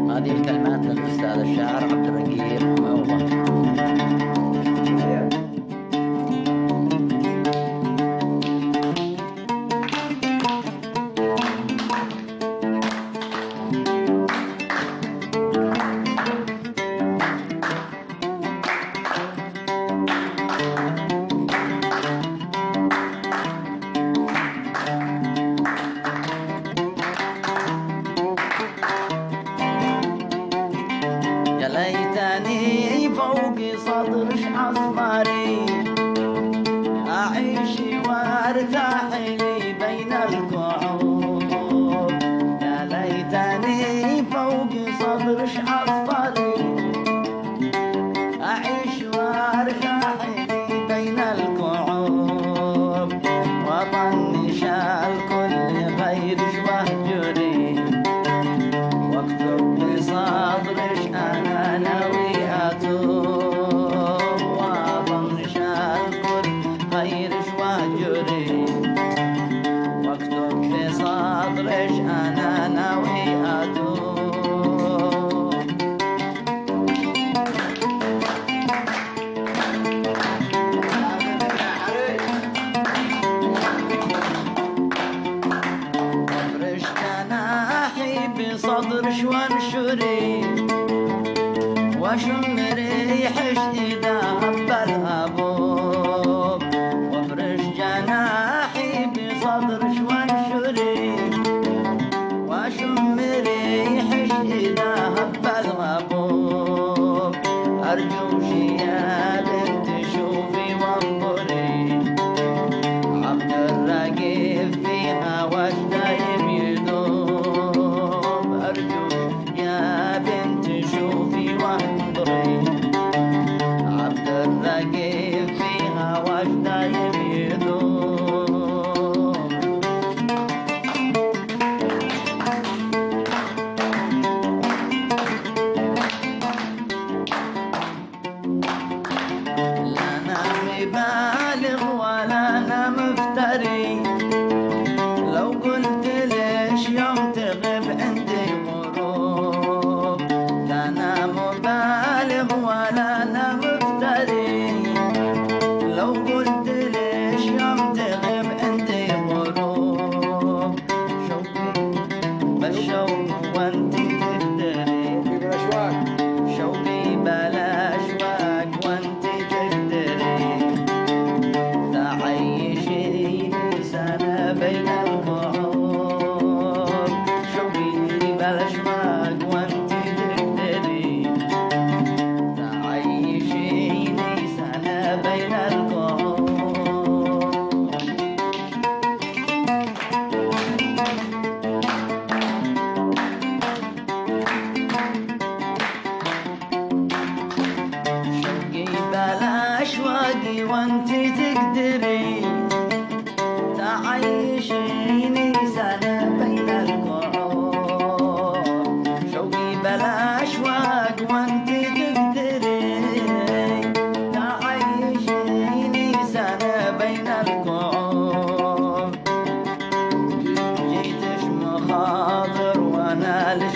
هذه الكلمات للأستاذ الشاعر عبد الرقيق موضة. يا ليتني فوق صدر عصفاري أعيش وارتاح لي بين الكعوب. يا ليتني فوق صدر عصفاري أعيش وارتاح لي بين الكعوب. وطنش الكل غير وهجري واكتب بصدرش أنا ناوي أتوب. وأطنش الكل غيرش وهجري واكتب بصدرش أنا ناوي أتوب. وافرش جناحي بصدرش وانشري واشم ريحش إذا هب الهبوب. وافرش جناحي بصدرش وانشري واشم ريحش إذا هب الهبوب. أرجوشي يا بنت شوفي وانظري عبد الرقيب فيها وش دايم يدوب. أرجوك يا بنت شوفي وانظري عبد الرقيب فيها وش دايم يدوب. لا أنا مبالغ ولا أنا مفتري لو قلت ليش يوم تغيب عندي غروب. لا أنا مبالغ ولا أنا مفتري لو قلت ليش يوم تغيب عندي غروب. شوقي بالشوق وانتي تقدري شوقي بلا أشواق وانتي تقدري تعيشيني سنة بين الكعوب. شوقي بلا أشواق وانتي تقدري تعيشيني سنة بين الكعوب. شوقي بلا أشواقي وانتي تقدري تعيشيني سنة بين الكعوب. شوقي بلا أشواق وانتي تقدري تعيشيني سنة بين الكعوب. جيتش مخاطر وانا لش